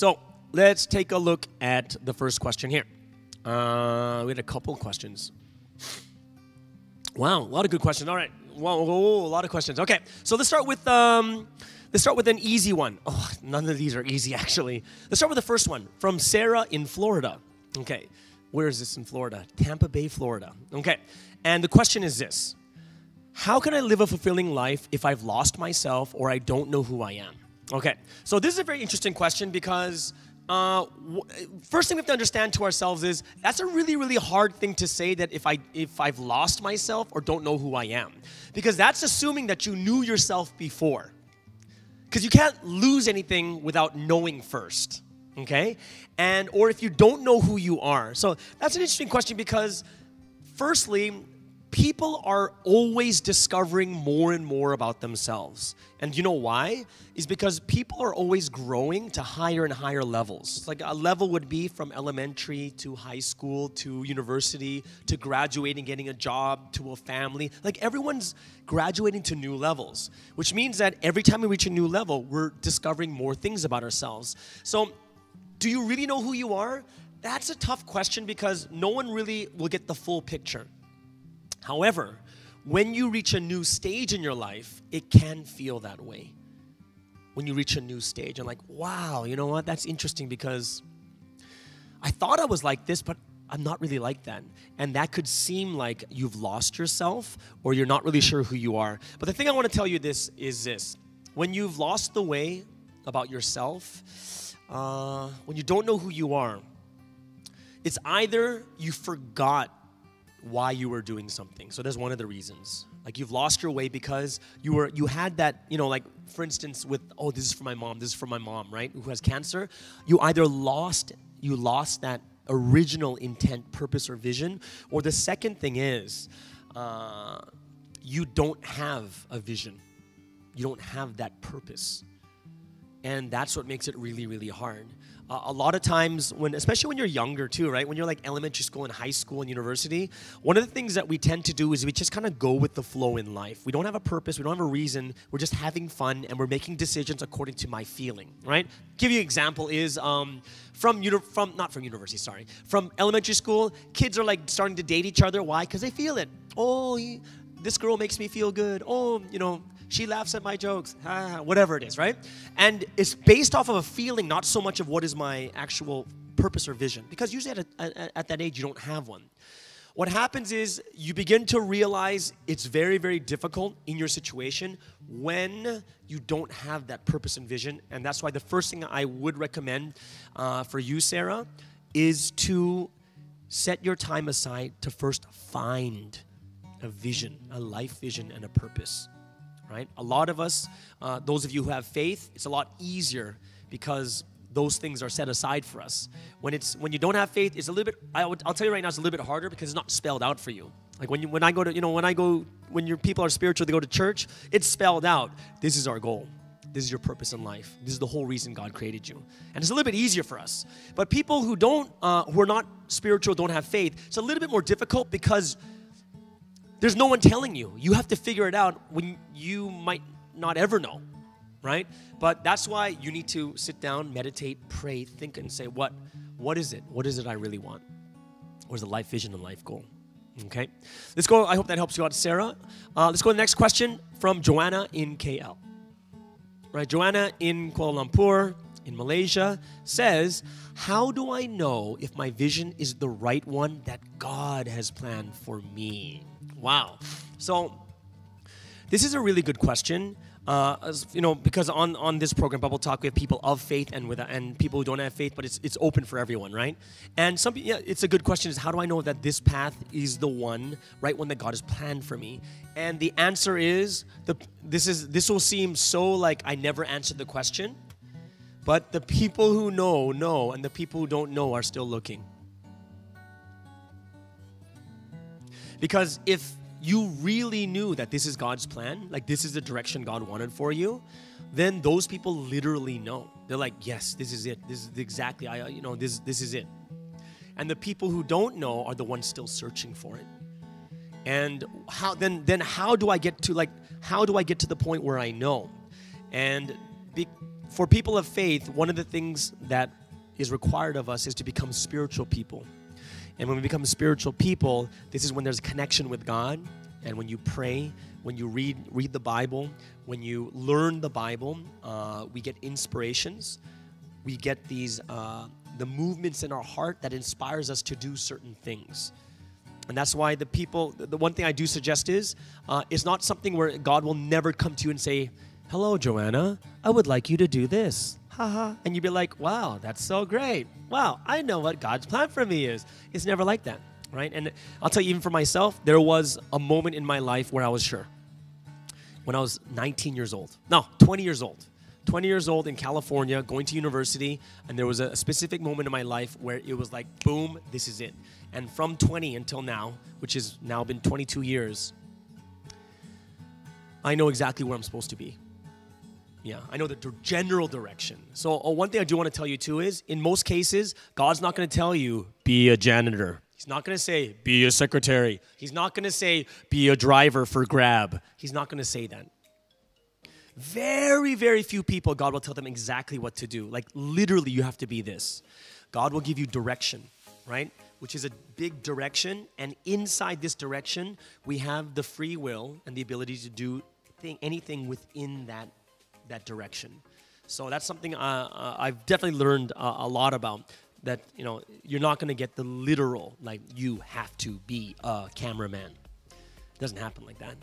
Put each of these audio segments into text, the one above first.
So let's take a look at the first question here. We had a couple questions. Wow, a lot of good questions. All right, wow, a lot of questions. Okay, so let's start with an easy one. Oh, none of these are easy actually. Let's start with the first one from Sarah in Florida. Okay, where is this in Florida? Tampa Bay, Florida. Okay, and the question is this: how can I live a fulfilling life if I've lost myself or I don't know who I am? Okay, so this is a very interesting question because first thing we have to understand to ourselves is that's a really, really hard thing to say, that if I've lost myself or don't know who I am. Because that's assuming that you knew yourself before. Because you can't lose anything without knowing first, okay? Or if you don't know who you are. So that's an interesting question because firstly, people are always discovering more and more about themselves. And you know why? Is because people are always growing to higher and higher levels. Like a level would be from elementary to high school to university to graduating, getting a job, to a family. Like everyone's graduating to new levels, which means that every time we reach a new level, we're discovering more things about ourselves. So do you really know who you are? That's a tough question because no one really will get the full picture. However, when you reach a new stage in your life, it can feel that way. When you reach a new stage, I'm like, wow, you know what? That's interesting because I thought I was like this, but I'm not really like that. And that could seem like you've lost yourself or you're not really sure who you are. But the thing I want to tell you is this. When you've lost the way about yourself, when you don't know who you are, it's either you forgot why you were doing something. So there's one of the reasons. Like you've lost your way because you had that, like for instance with, oh, this is for my mom, right? Who has cancer. You either lost that original intent, purpose, or vision. Or the second thing is, you don't have a vision. You don't have that purpose. And that's what makes it really, really hard. A lot of times, especially when you're younger too, right? When you're like elementary school and high school and university, one of the things that we tend to do is we just kind of go with the flow in life. We don't have a purpose. We don't have a reason. We're just having fun and we're making decisions according to my feeling, right? Give you an example is from elementary school, kids are like starting to date each other. Why? Because they feel it. Oh, this girl makes me feel good. Oh, she laughs at my jokes, whatever it is, right? And it's based off of a feeling, not so much of what is my actual purpose or vision. Because usually at that age, you don't have one. What happens is you begin to realize it's very, very difficult in your situation when you don't have that purpose and vision. And that's why the first thing I would recommend for you, Sarah, is to set your time aside to first find a vision, a life vision, and a purpose. Right? A lot of us, those of you who have faith, it's a lot easier because those things are set aside for us. When you don't have faith, it's a little bit. I'll tell you right now, it's a little bit harder because it's not spelled out for you. Like when your people are spiritual, they go to church. It's spelled out. This is our goal. This is your purpose in life. This is the whole reason God created you. And it's a little bit easier for us. But people who are not spiritual, don't have faith, it's a little bit more difficult because there's no one telling you. You have to figure it out when you might not ever know, right? But that's why you need to sit down, meditate, pray, think, and say, what is it? What is it I really want? What is the life vision and life goal? Okay? Let's go. I hope that helps you out, Sarah. Let's go to the next question from Joanna in KL. Right, Joanna in Kuala Lumpur, in Malaysia, says, how do I know if my vision is the right one that God has planned for me? Wow. So this is a really good question, because on this program, Bubble Talk, we have people of faith and people who don't have faith, but it's open for everyone, right? And it's a good question is, how do I know that this path is the right one that God has planned for me? And the answer is, this will seem so like I never answered the question, but the people who know, and the people who don't know are still looking. Because if you really knew that this is God's plan, like this is the direction God wanted for you, then those people literally know. They're like, yes, this is it. This is exactly, this is it. And the people who don't know are the ones still searching for it. And how do I get to the point where I know? And for people of faith, one of the things that is required of us is to become spiritual people. And when we become spiritual people, this is when there's a connection with God. And when you pray, when you read the Bible, when you learn the Bible, we get inspirations. We get these the movements in our heart that inspires us to do certain things. And that's why the one thing I do suggest is, it's not something where God will never come to you and say, hello, Joanna, I would like you to do this. Haha. And you'd be like, wow, that's so great. Wow, I know what God's plan for me is. It's never like that, right? And I'll tell you, even for myself, there was a moment in my life where I was sure. When I was 19 years old. No, 20 years old. 20 years old in California, going to university, and there was a specific moment in my life where it was like, boom, this is it. And from 20 until now, which has now been 22 years, I know exactly where I'm supposed to be. Yeah, I know the general direction. So one thing I do want to tell you too is, in most cases, God's not going to tell you, be a janitor. He's not going to say, be a secretary. He's not going to say, be a driver for Grab. He's not going to say that. Very, very few people, God will tell them exactly what to do. Like, literally, you have to be this. God will give you direction, right? Which is a big direction. And inside this direction, we have the free will and the ability to do anything within that direction. So that's something I've definitely learned a lot about. That, you know, you're not going to get the literal, like, you have to be a cameraman. It doesn't happen like that,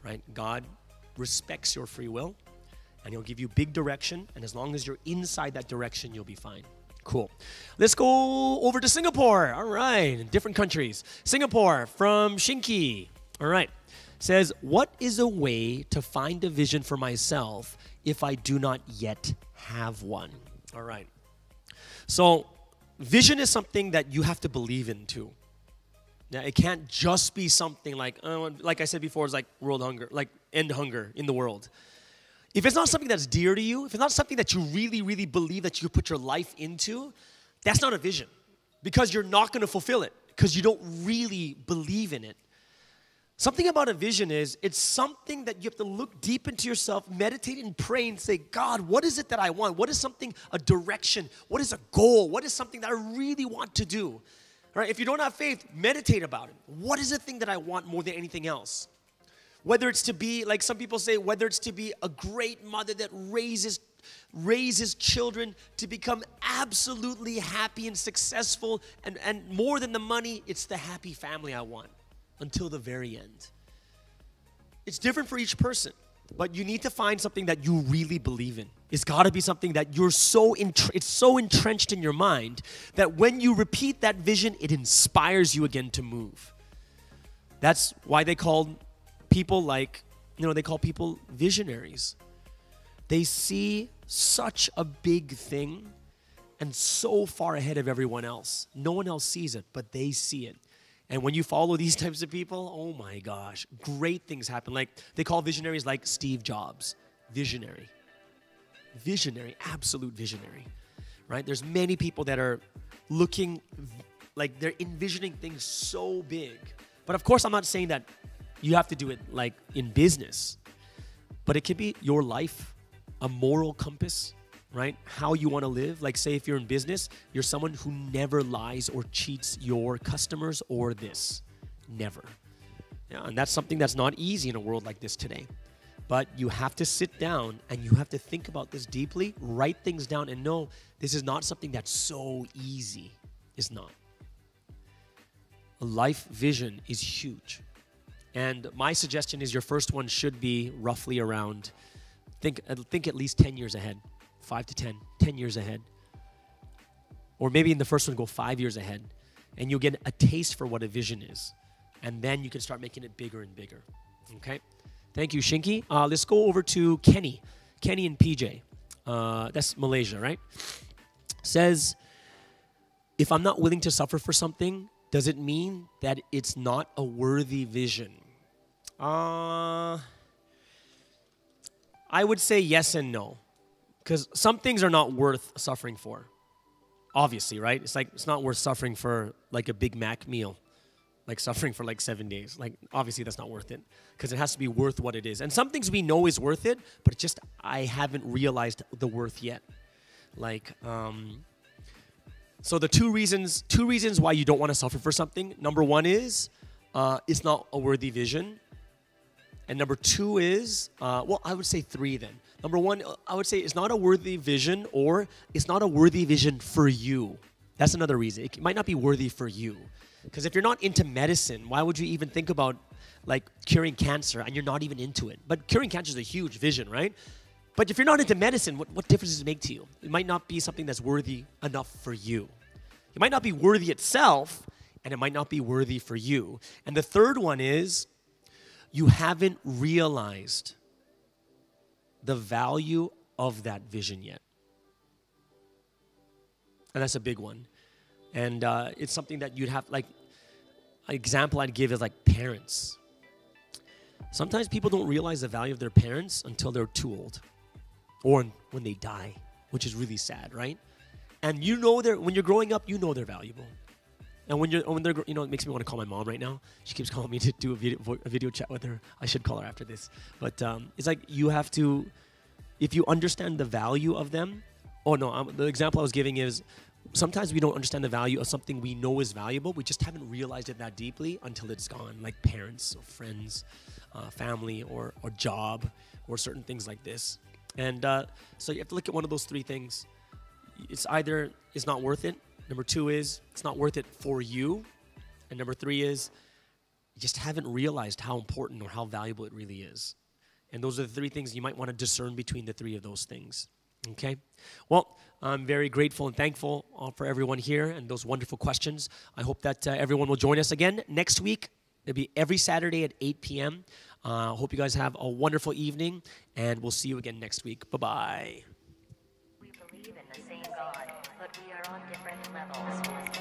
right? God respects your free will, and He'll give you big direction, and as long as you're inside that direction, you'll be fine. Cool. Let's go over to Singapore. All right, different countries. Singapore from Shinky. All right. Says, what is a way to find a vision for myself if I do not yet have one? All right. So, vision is something that you have to believe in too. Now, it can't just be something like I said before, it's like world hunger, like end hunger in the world. If it's not something that's dear to you, if it's not something that you really, really believe that you put your life into, that's not a vision, because you're not going to fulfill it because you don't really believe in it. Something about a vision is, it's something that you have to look deep into yourself, meditate and pray and say, God, what is it that I want? What is something, a direction? What is a goal? What is something that I really want to do? All right, if you don't have faith, meditate about it. What is the thing that I want more than anything else? Whether it's to be, like some people say, whether it's to be a great mother that raises children to become absolutely happy and successful, and more than the money, it's the happy family I want. Until the very end. It's different for each person, but you need to find something that you really believe in. It's got to be something that you're it's so entrenched in your mind that when you repeat that vision, it inspires you again to move. That's why they call people they call people visionaries. They see such a big thing and so far ahead of everyone else. No one else sees it, but they see it. And when you follow these types of people, oh my gosh, great things happen. Like, they call visionaries like Steve Jobs. Visionary. Visionary, absolute visionary, right? There's many people that are looking, like they're envisioning things so big. But of course, I'm not saying that you have to do it like in business. But it could be your life, a moral compass, right? How you want to live. Like, say if you're in business, you're someone who never lies or cheats your customers or this. Never. Yeah, and that's something that's not easy in a world like this today. But you have to sit down and you have to think about this deeply, write things down, and know this is not something that's so easy. It's not. A life vision is huge. And my suggestion is your first one should be roughly around, think at least 10 years ahead. 5 to 10 years ahead. Or maybe in the first one, go 5 years ahead. And you'll get a taste for what a vision is. And then you can start making it bigger and bigger. Okay? Thank you, Shinky. Let's go over to Kenny. Kenny and PJ. That's Malaysia, right? Says, if I'm not willing to suffer for something, does it mean that it's not a worthy vision? I would say yes and no. Because some things are not worth suffering for. Obviously, right? It's like, it's not worth suffering for like a Big Mac meal. like suffering for like 7 days. Like, obviously that's not worth it, because it has to be worth what it is. And some things we know is worth it, but it's just I haven't realized the worth yet. Like, so the two reasons why you don't want to suffer for something. Number one is it's not a worthy vision. And number two is, well, I would say three then. Number one, I would say it's not a worthy vision, or it's not a worthy vision for you. That's another reason. It might not be worthy for you. Because if you're not into medicine, why would you even think about like curing cancer and you're not even into it? But curing cancer is a huge vision, right? But if you're not into medicine, what difference does it make to you? It might not be something that's worthy enough for you. It might not be worthy itself, and it might not be worthy for you. And the third one is you haven't realized the value of that vision yet. And that's a big one. And it's something that you'd have, like, an example I'd give is like parents. Sometimes people don't realize the value of their parents until they're too old, or when they die, which is really sad, right? And you know when you're growing up, you know they're valuable. And when they're, you know, it makes me want to call my mom right now. She keeps calling me to do a video chat with her. I should call her after this. But it's like you have to, if you understand the value of them. Oh no, the example I was giving is, sometimes we don't understand the value of something we know is valuable. We just haven't realized it that deeply until it's gone, like parents or friends, family or job, or certain things like this. And so you have to look at one of those three things. It's either it's not worth it. Number two is it's not worth it for you. And number three is you just haven't realized how important or how valuable it really is. And those are the three things you might want to discern between the three of those things. Okay? Well, I'm very grateful and thankful for everyone here and those wonderful questions. I hope that everyone will join us again next week. It'll be every Saturday at 8 p.m. Hope you guys have a wonderful evening, and we'll see you again next week. Bye-bye. We believe in the same God, but we are on different levels.